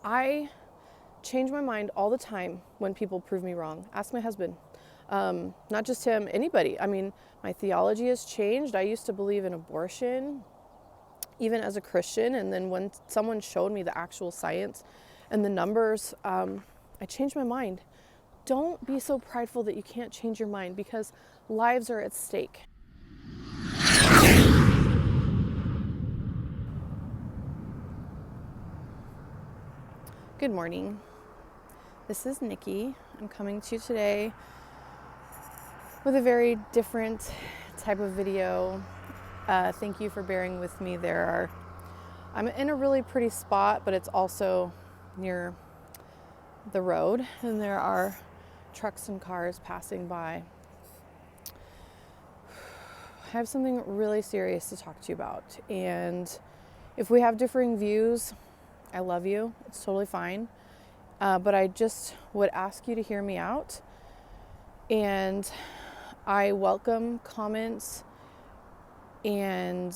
I change my mind all the time when people prove me wrong. Ask my husband. Not just him, anybody. I mean, my theology has changed. I used to believe in abortion, even as a Christian. And then when someone showed me the actual science and the numbers, I changed my mind. Don't be so prideful that you can't change your mind, because lives are at stake. Good morning. This is Nikki. I'm coming to you today with a very different type of video. Thank you for bearing with me. I'm in a really pretty spot, but it's also near the road, and there are trucks and cars passing by. I have something really serious to talk to you about, and if we have differing views, I love you. It's totally fine. But I just would ask you to hear me out, and I welcome comments, and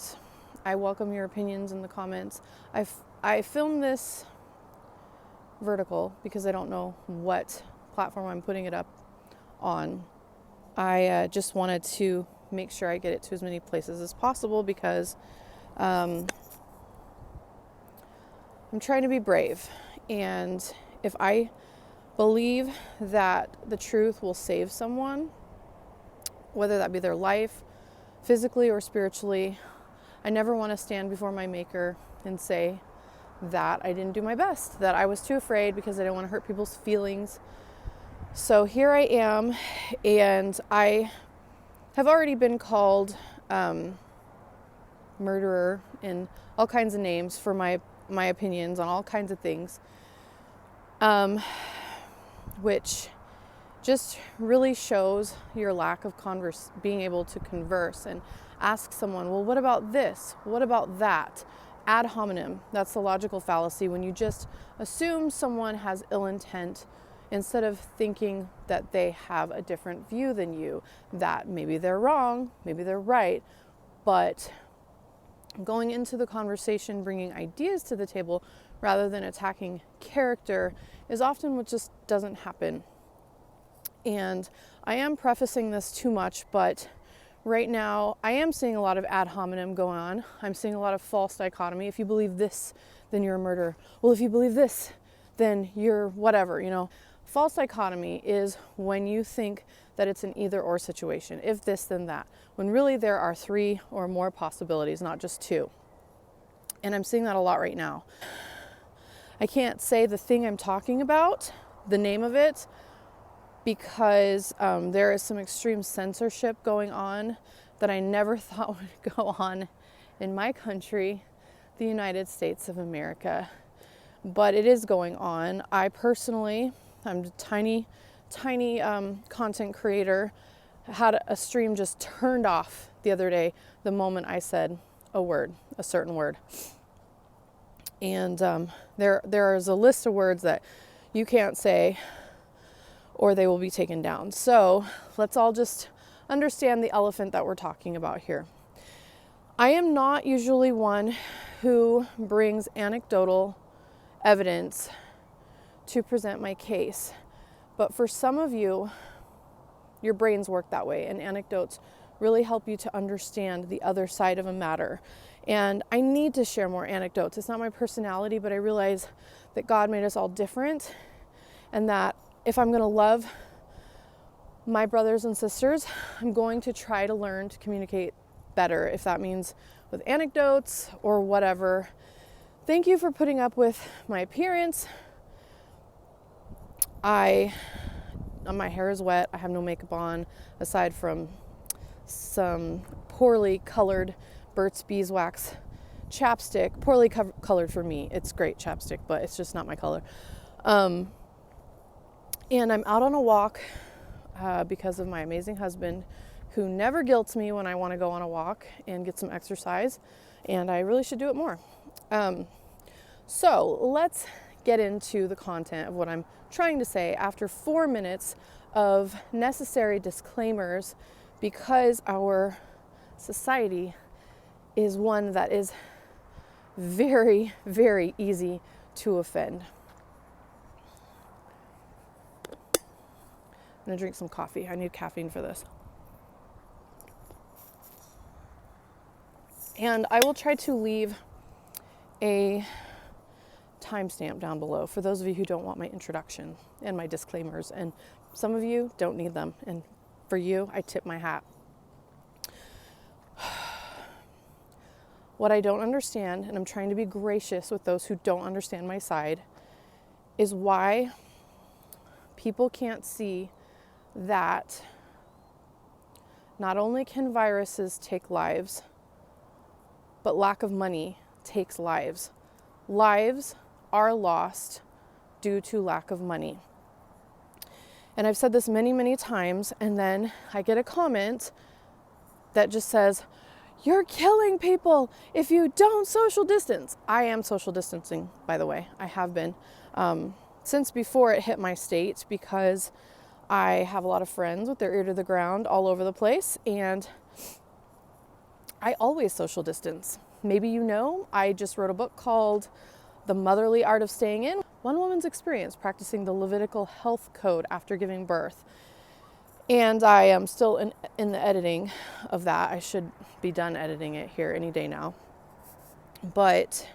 I welcome your opinions in the comments. I filmed this vertical because I don't know what platform I'm putting it up on. I just wanted to make sure I get it to as many places as possible, because I'm trying to be brave. And if I believe that the truth will save someone, whether that be their life, physically or spiritually, I never want to stand before my Maker and say that I didn't do my best, that I was too afraid because I didn't want to hurt people's feelings. So here I am, and I have already been called murderer and all kinds of names for my opinions on all kinds of things, which just really shows your lack of being able to converse and ask someone, well, what about this? What about that? Ad hominem, that's the logical fallacy, when you just assume someone has ill intent instead of thinking that they have a different view than you, that maybe they're wrong, maybe they're right, but going into the conversation, bringing ideas to the table rather than attacking character is often what just doesn't happen. And I am prefacing this too much, but right now I am seeing a lot of ad hominem going on. I'm seeing a lot of false dichotomy. If you believe this, then you're a murderer. Well, if you believe this, then you're whatever, False dichotomy is when you think that it's an either or situation. If this, then that. When really there are 3 or more possibilities, not just 2. And I'm seeing that a lot right now. I can't say the thing I'm talking about, the name of it, because there is some extreme censorship going on that I never thought would go on in my country, the United States of America. But it is going on. I'm a tiny content creator, had a stream just turned off the other day the moment I said a certain word. And there is a list of words that you can't say or they will be taken down. So let's all just understand the elephant that we're talking about here. I am not usually one who brings anecdotal evidence to present my case, but for some of you, your brains work that way, and anecdotes really help you to understand the other side of a matter. And I need to share more anecdotes. It's not my personality, but I realize that God made us all different, and that if I'm going to love my brothers and sisters, I'm going to try to learn to communicate better, if that means with anecdotes or whatever. Thank you for putting up with my appearance. My hair is wet. I have no makeup on, aside from some poorly colored Burt's Beeswax chapstick. Poorly colored for me. It's great chapstick, but it's just not my color. And I'm out on a walk because of my amazing husband, who never guilts me when I want to go on a walk and get some exercise, and I really should do it more. So let's get into the content of what I'm trying to say after 4 minutes of necessary disclaimers, because our society is one that is very, very easy to offend. I'm gonna drink some coffee. I need caffeine for this. And I will try to leave a timestamp down below for those of you who don't want my introduction and my disclaimers. And some of you don't need them. And for you, I tip my hat. What I don't understand, and I'm trying to be gracious with those who don't understand my side, is why people can't see that not only can viruses take lives, but lack of money takes lives. Lives are lost due to lack of money. And I've said this many, many times, and then I get a comment that just says, "You're killing people if you don't social distance." I am social distancing, by the way. I have been since before it hit my state, because I have a lot of friends with their ear to the ground all over the place, and I always social distance. Maybe you know, I just wrote a book called The Motherly Art of Staying In, One Woman's Experience Practicing the Levitical Health Code After Giving Birth. And I am still in the editing of that. I should be done editing it here any day now. But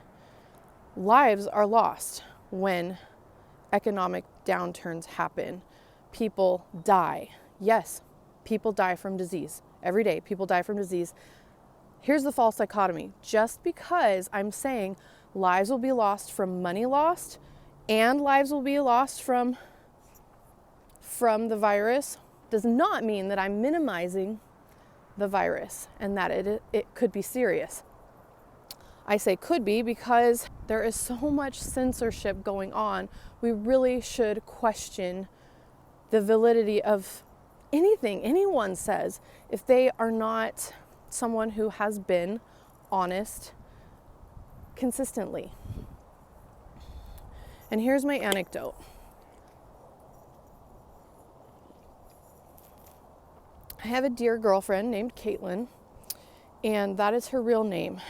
lives are lost when economic downturns happen. People die. Yes, people die from disease. Every day, people die from disease. Here's the false dichotomy. Just because I'm saying lives will be lost from money lost and lives will be lost from the virus does not mean that I'm minimizing the virus and that it could be serious. I say could be because there is so much censorship going on. We really should question the validity of anything anyone says if they are not someone who has been honest consistently. And here's my anecdote. I have a dear girlfriend named Caitlin, and that is her real name.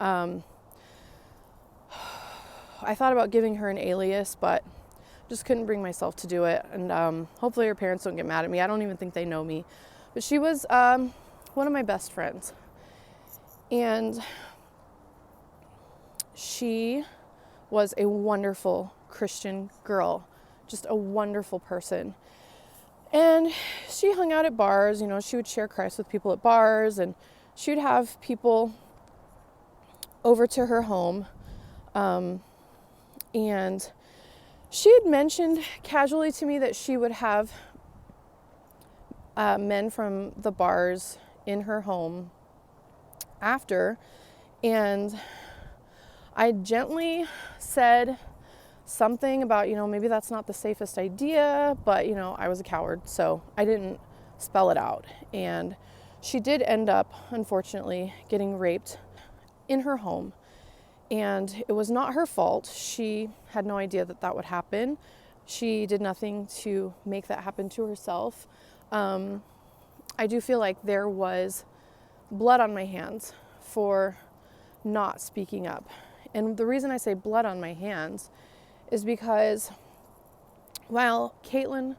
I thought about giving her an alias, but just couldn't bring myself to do it. And hopefully her parents don't get mad at me. I don't even think they know me. But she was one of my best friends. And she was a wonderful Christian girl, just a wonderful person. And she hung out at bars, she would share Christ with people at bars, and she would have people over to her home. And she had mentioned casually to me that she would have men from the bars in her home after. And I gently said something about, maybe that's not the safest idea, but, I was a coward, so I didn't spell it out. And she did end up, unfortunately, getting raped in her home. And it was not her fault. She had no idea that that would happen. She did nothing to make that happen to herself. I do feel like there was blood on my hands for not speaking up. And the reason I say blood on my hands is because while Caitlin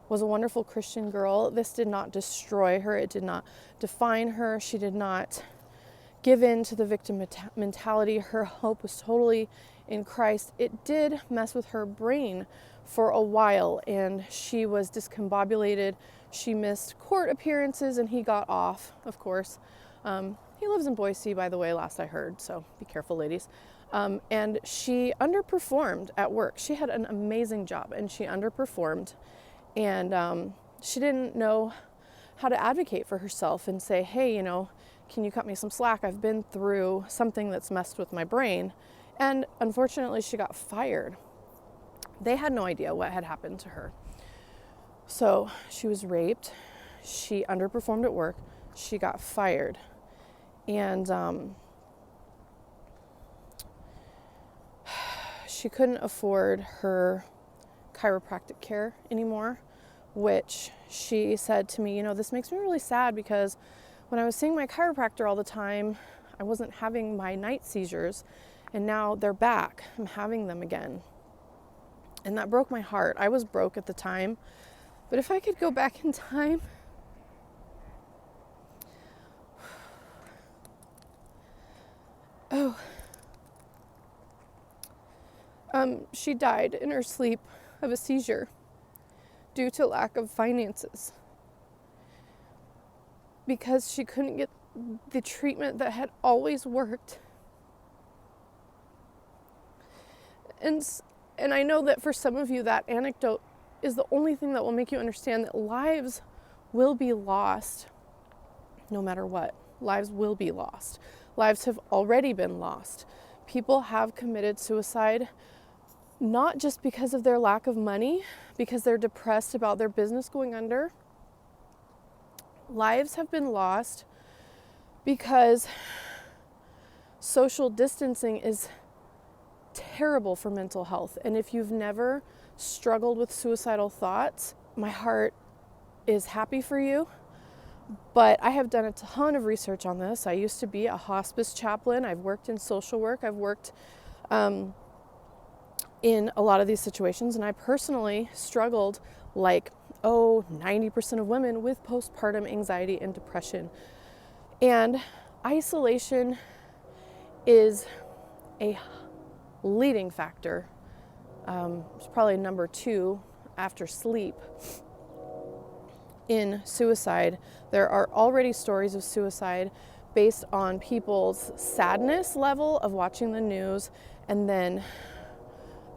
was a wonderful Christian girl, this did not destroy her. It did not define her. She did not give in to the victim mentality. Her hope was totally in Christ. It did mess with her brain for a while, and she was discombobulated. She missed court appearances, and he got off, of course. He lives in Boise, by the way, last I heard, so be careful, ladies. And she underperformed at work. She had an amazing job, and she underperformed. And she didn't know how to advocate for herself and say, hey, can you cut me some slack? I've been through something that's messed with my brain. And unfortunately, she got fired. They had no idea what had happened to her. So she was raped. She underperformed at work. She got fired. And she couldn't afford her chiropractic care anymore, which she said to me, this makes me really sad because when I was seeing my chiropractor all the time, I wasn't having my night seizures, and now they're back. I'm having them again. And that broke my heart. I was broke at the time. But if I could go back in time, she died in her sleep of a seizure due to lack of finances because she couldn't get the treatment that had always worked. And I know that for some of you, that anecdote is the only thing that will make you understand that lives will be lost no matter what. Lives will be lost. Lives have already been lost. People have committed suicide not just because of their lack of money, because they're depressed about their business going under. Lives have been lost because social distancing is terrible for mental health. And if you've never struggled with suicidal thoughts, my heart is happy for you. But I have done a ton of research on this. I used to be a hospice chaplain. I've worked in social work. I've worked in a lot of these situations. And I personally struggled like, 90% of women with postpartum anxiety and depression. And isolation is a leading factor. It's probably number 2 after sleep in suicide. There are already stories of suicide based on people's sadness level of watching the news, and then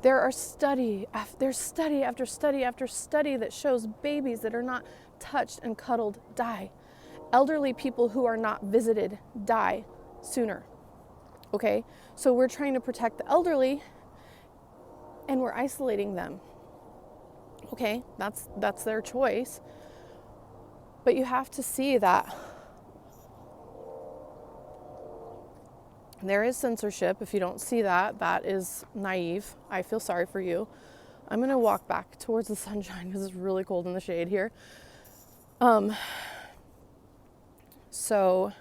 there's study after study after study that shows babies that are not touched and cuddled die. Elderly people who are not visited die sooner. Okay, so we're trying to protect the elderly and we're isolating them. Okay, that's their choice. But you have to see that there is censorship. If you don't see that, that is naive. I feel sorry for you. I'm going to walk back towards the sunshine because it's really cold in the shade here. So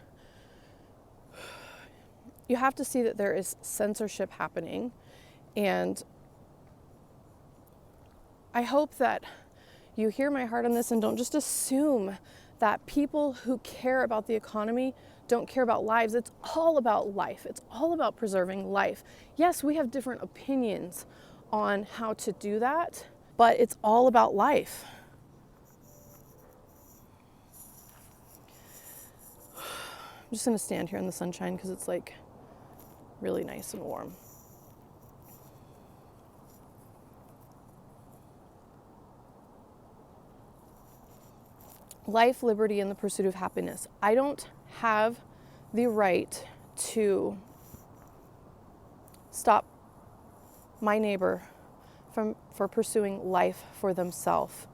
you have to see that there is censorship happening, and I hope that you hear my heart on this and don't just assume that people who care about the economy don't care about lives. It's all about life. It's all about preserving life. Yes, we have different opinions on how to do that, but it's all about life. I'm just gonna stand here in the sunshine because it's like really nice and warm. Life, liberty, and the pursuit of happiness. I don't have the right to stop my neighbor for pursuing life for themselves.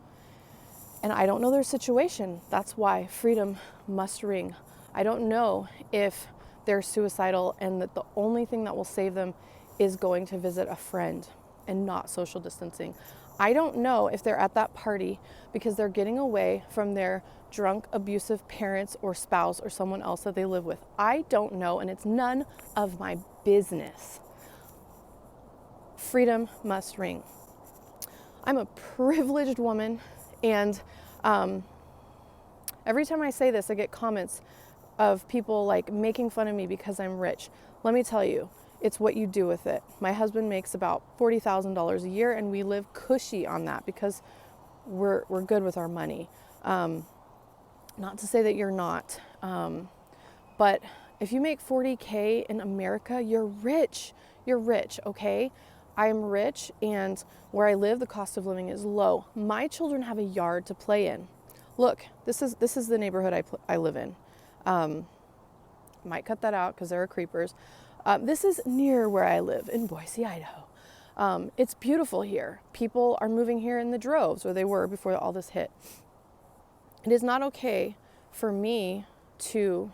And I don't know their situation. That's why freedom must ring. I don't know if they're suicidal and that the only thing that will save them is going to visit a friend and not social distancing. I don't know if they're at that party because they're getting away from their drunk, abusive parents or spouse or someone else that they live with. I don't know, and it's none of my business. Freedom must ring. I'm a privileged woman, and every time I say this, I get comments of people like making fun of me because I'm rich. Let me tell you, it's what you do with it. My husband makes about $40,000 a year, and we live cushy on that because we're good with our money. Not to say that you're not, but if you make $40K in America, you're rich. You're rich, okay? I am rich, and where I live, the cost of living is low. My children have a yard to play in. Look, this is the neighborhood I live in. Might cut that out because there are creepers. This is near where I live in Boise, Idaho. It's beautiful here. People are moving here in the droves, or they were before all this hit. It is not okay for me to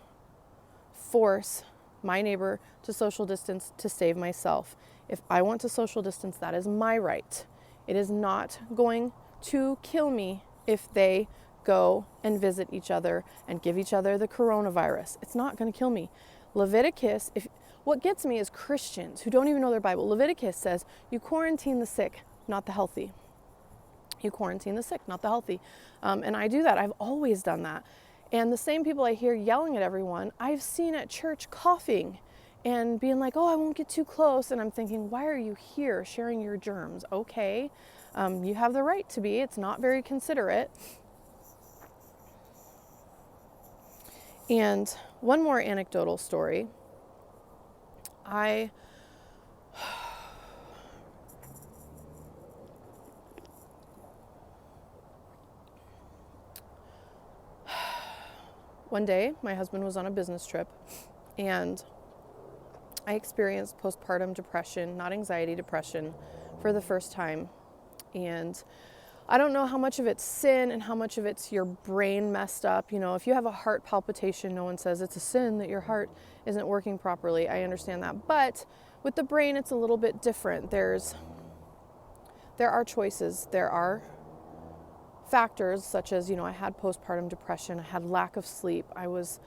force my neighbor to social distance to save myself. If I want to social distance, that is my right. It is not going to kill me if they go and visit each other and give each other the coronavirus. It's not going to kill me. Leviticus, what gets me is Christians who don't even know their Bible. Leviticus says you quarantine the sick, not the healthy. You quarantine the sick, not the healthy. And I do that. I've always done that. And the same people I hear yelling at everyone, I've seen at church coughing and being like, oh, I won't get too close. And I'm thinking, why are you here sharing your germs? Okay, you have the right to be. It's not very considerate. And one more anecdotal story. One day, my husband was on a business trip, and I experienced postpartum depression, not anxiety, depression, for the first time. And I don't know how much of it's sin and how much of it's your brain messed up. You know, if you have a heart palpitation, no one says it's a sin that your heart isn't working properly. I understand that. But with the brain, it's a little bit different. There are choices. There are factors such as, I had postpartum depression. I had lack of sleep. I was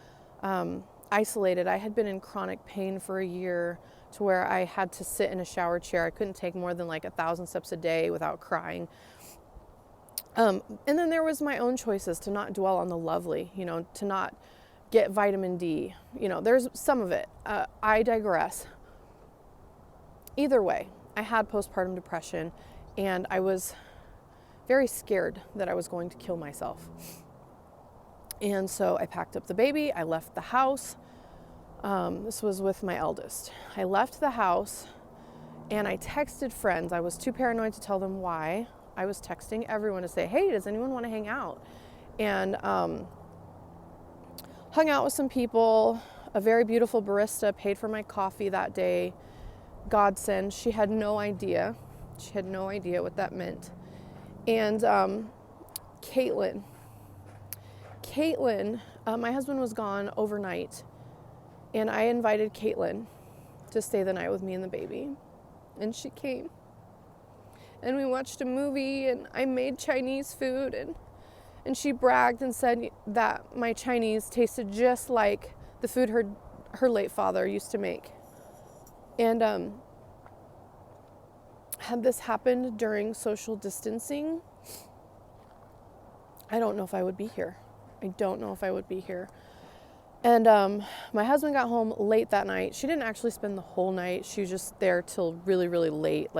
isolated. I had been in chronic pain for a year to where I had to sit in a shower chair. I couldn't take more than 1,000 steps a day without crying. And then there was my own choices to not dwell on the lovely, to not get vitamin D. There's some of it. I digress. Either way, I had postpartum depression, and I was very scared that I was going to kill myself. And so I packed up the baby. I left the house. This was with my eldest. I left the house and I texted friends. I was too paranoid to tell them why. I was texting everyone to say, hey, does anyone want to hang out? And hung out with some people. A very beautiful barista paid for my coffee that day. Godsend. She had no idea. She had no idea what that meant. And Caitlin, my husband was gone overnight, and I invited Caitlin to stay the night with me and the baby. And she came. And we watched a movie, and I made Chinese food, and she bragged and said that my Chinese tasted just like the food her late father used to make. And had this happened during social distancing, I don't know if I would be here. And my husband got home late that night. She didn't actually spend the whole night. She was just there till really, really late.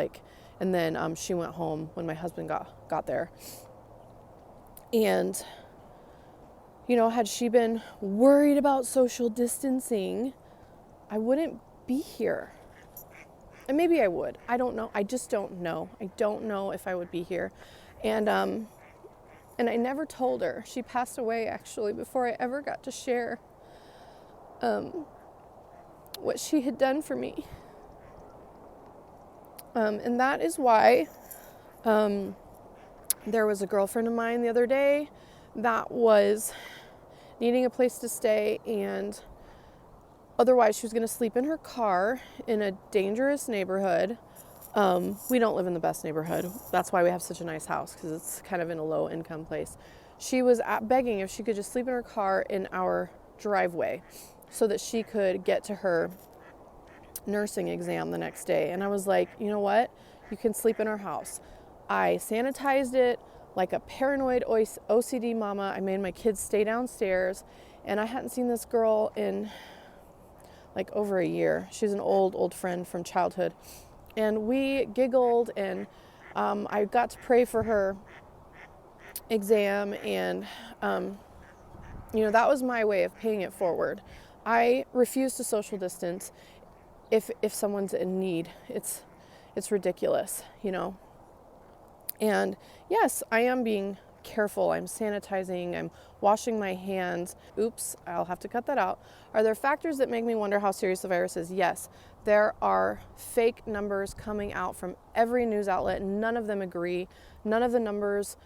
And then she went home when my husband got there. And, had she been worried about social distancing, I wouldn't be here. And maybe I would. I don't know. I just don't know. I don't know if I would be here. And I never told her. She passed away, actually, before I ever got to share what she had done for me. And that is why there was a girlfriend of mine the other day that was needing a place to stay, and otherwise she was going to sleep in her car in a dangerous neighborhood. We don't live in the best neighborhood. That's why we have such a nice house, because it's kind of in a low income place. She was begging if she could just sleep in her car in our driveway so that she could get to her nursing exam the next day. And I was like, you know what? You can sleep in our house. I sanitized it like a paranoid OCD mama. I made my kids stay downstairs, and I hadn't seen this girl in over a year. She's an old friend from childhood. And we giggled, and I got to pray for her exam, and that was my way of paying it forward. I refuse to social distance if someone's in need. It's ridiculous, And yes, I am being careful. I'm sanitizing. I'm washing my hands. Oops, I'll have to cut that out. Are there factors that make me wonder how serious the virus is? Yes. There are fake numbers coming out from every news outlet. None of them agree. None of the numbers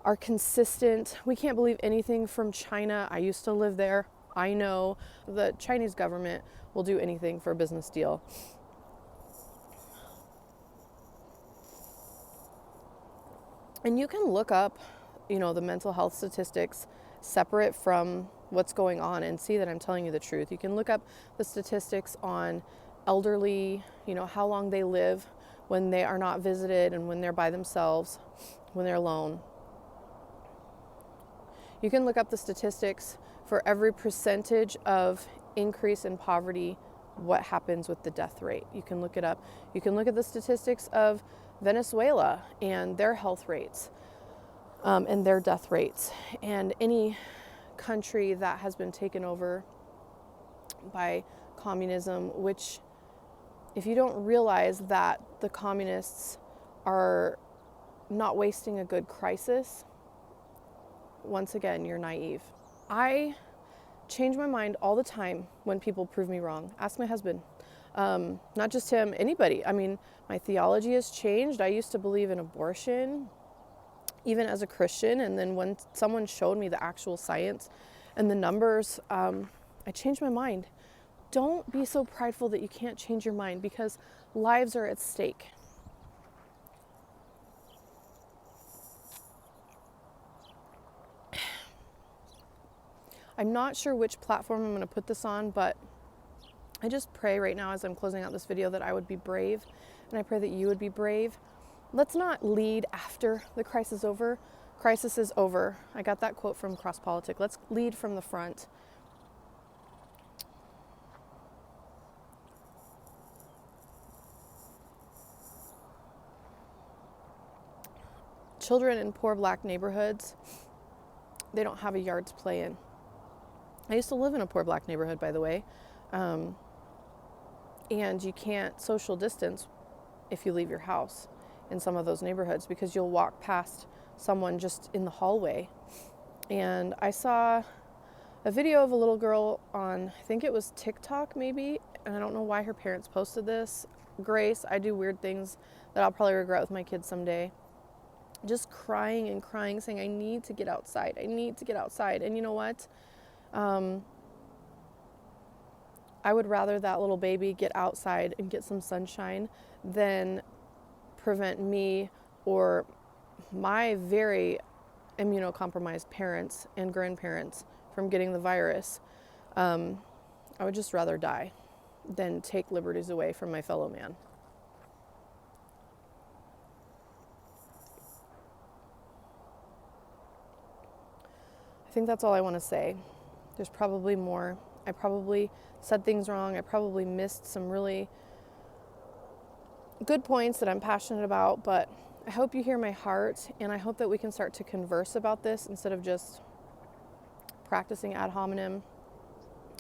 are consistent. We can't believe anything from China. I used to live there. I know the Chinese government will do anything for a business deal. And you can look up, the mental health statistics separate from what's going on and see that I'm telling you the truth. You can look up the statistics on elderly, how long they live when they are not visited and when they're by themselves. when they're alone. You can look up the statistics for every percentage of increase in poverty, what happens with the death rate. You can look it up. You can look at the statistics of Venezuela and their health rates and their death rates, and any country that has been taken over by communism, which, if you don't realize that the communists are not wasting a good crisis, once again, you're naive. I change my mind all the time when people prove me wrong. Ask my husband. Not just him, anybody. I mean, my theology has changed. I used to believe in abortion, even as a Christian. And then when someone showed me the actual science and the numbers, I changed my mind. Don't be so prideful that you can't change your mind, because lives are at stake. I'm not sure which platform I'm going to put this on, but I just pray right now as I'm closing out this video that I would be brave, and I pray that you would be brave. Let's not lead after the crisis is over. Crisis is over. I got that quote from Cross Politic. Let's lead from the front. Children in poor black neighborhoods, they don't have a yard to play in. I used to live in a poor black neighborhood, by the way. And you can't social distance if you leave your house in some of those neighborhoods, because you'll walk past someone just in the hallway. And I saw a video of a little girl on, I think it was TikTok maybe, and I don't know why her parents posted this. Grace, I do weird things that I'll probably regret with my kids someday. Just crying and crying, saying, I need to get outside. I need to get outside. And you know what? I would rather that little baby get outside and get some sunshine than prevent me or my very immunocompromised parents and grandparents from getting the virus. I would just rather die than take liberties away from my fellow man. I think that's all I want to say. There's probably more. I probably said things wrong. I probably missed some really good points that I'm passionate about, but I hope you hear my heart, and I hope that we can start to converse about this instead of just practicing ad hominem.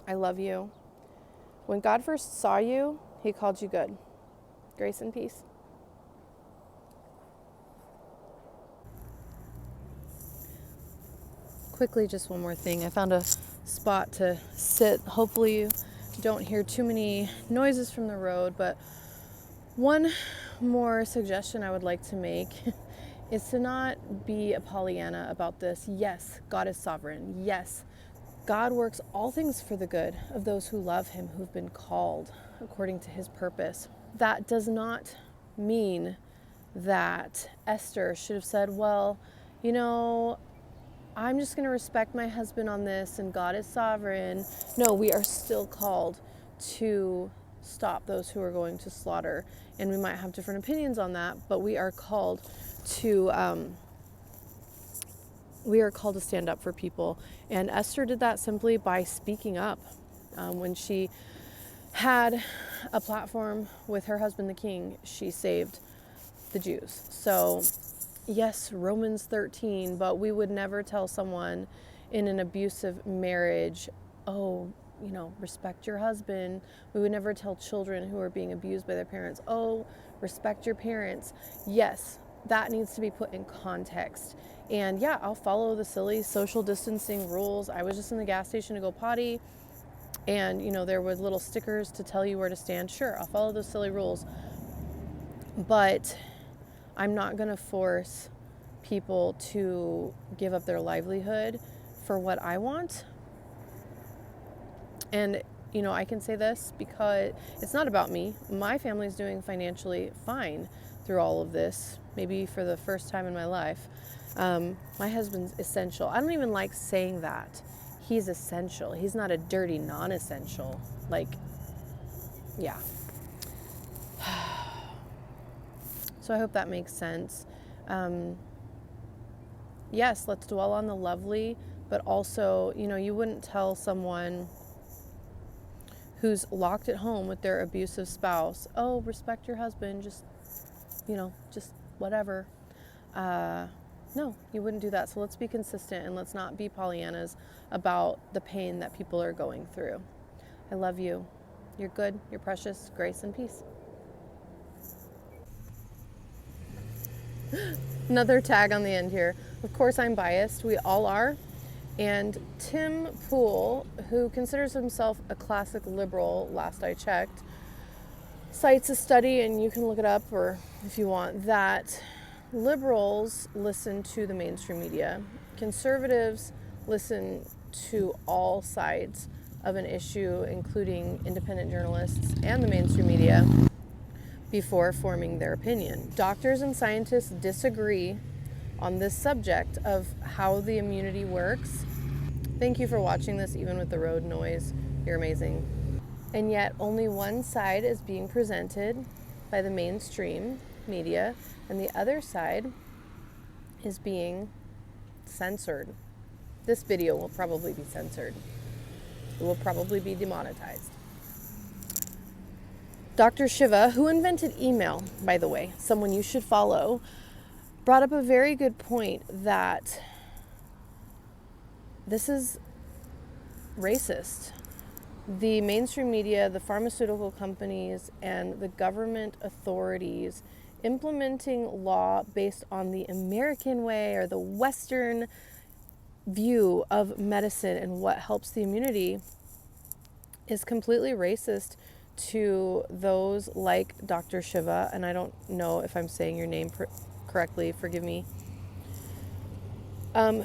I love you. When God first saw you, he called you good. Grace and peace. Quickly, just one more thing. I found a spot to sit. Hopefully you don't hear too many noises from the road, but one more suggestion I would like to make is to not be a Pollyanna about this. Yes, God is sovereign. Yes, God works all things for the good of those who love him, who've been called according to his purpose. That does not mean that Esther should have said, well, you know, I'm just going to respect my husband on this and God is sovereign. No, we are still called to stop those who are going to slaughter. And we might have different opinions on that, but we are called to stand up for people. And Esther did that simply by speaking up. When she had a platform with her husband, the king, she saved the Jews. So yes, Romans 13, but we would never tell someone in an abusive marriage, oh, you know, respect your husband. We would never tell children who are being abused by their parents, oh, respect your parents. Yes, that needs to be put in context. And yeah, I'll follow the silly social distancing rules. I was just in the gas station to go potty, and, you know, there was little stickers to tell you where to stand. Sure, I'll follow those silly rules. But I'm not going to force people to give up their livelihood for what I want. And, you know, I can say this because it's not about me. My family's doing financially fine through all of this, maybe for the first time in my life. My husband's essential. I don't even like saying that. He's essential. He's not a dirty non-essential. Like, yeah. So I hope that makes sense. yes, let's dwell on the lovely, but also, you wouldn't tell someone who's locked at home with their abusive spouse, oh, respect your husband, just whatever. No, you wouldn't do that. So let's be consistent and let's not be Pollyannas about the pain that people are going through. I love you. You're good. You're precious. Grace and peace. Another tag on the end here. Of course, I'm biased. We all are. And Tim Pool, who considers himself a classic liberal, last I checked, cites a study, and you can look it up or if you want, that liberals listen to the mainstream media. Conservatives listen to all sides of an issue, including independent journalists and the mainstream media, before forming their opinion. Doctors and scientists disagree on this subject of how the immunity works. Thank you for watching this, even with the road noise. You're amazing. And yet only one side is being presented by the mainstream media, and the other side is being censored. This video will probably be censored. It will probably be demonetized. Dr. Shiva, who invented email, by the way, someone you should follow, brought up a very good point that this is racist. The mainstream media, the pharmaceutical companies, and the government authorities implementing law based on the American way or the Western view of medicine and what helps the immunity is completely racist to those like Dr. Shiva, and I don't know if I'm saying your name correctly, forgive me,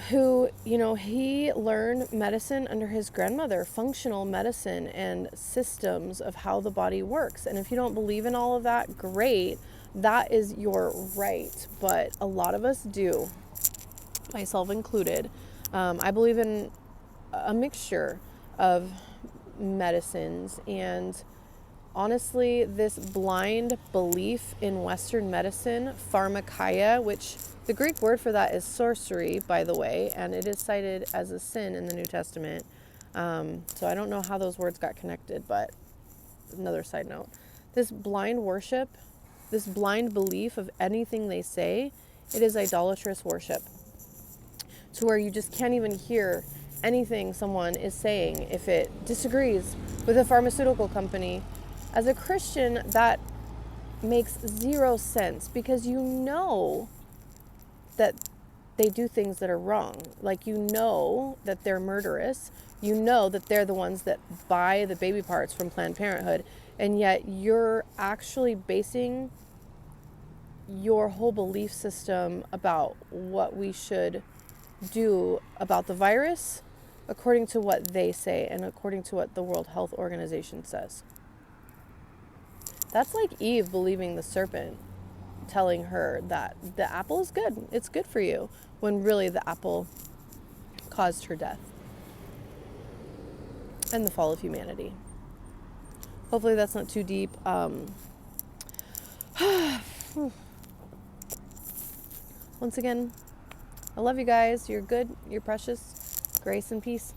who, he learned medicine under his grandmother, functional medicine and systems of how the body works. And if you don't believe in all of that, great, that is your right. But a lot of us do, myself included. I believe in a mixture of medicines, and honestly, this blind belief in Western medicine, pharmakeia, which the Greek word for that is sorcery, by the way, and it is cited as a sin in the New Testament. So I don't know how those words got connected, but another side note. This blind worship, this blind belief of anything they say, it is idolatrous worship. To where you just can't even hear anything someone is saying if it disagrees with a pharmaceutical company. As a Christian, that makes zero sense, because you know that they do things that are wrong. Like, you know that they're murderous. You know that they're the ones that buy the baby parts from Planned Parenthood. And yet you're actually basing your whole belief system about what we should do about the virus according to what they say and according to what the World Health Organization says. That's like Eve believing the serpent, telling her that the apple is good, it's good for you, when really the apple caused her death and the fall of humanity. Hopefully that's not too deep. Once again, I love you guys. You're good, you're precious. Grace and peace.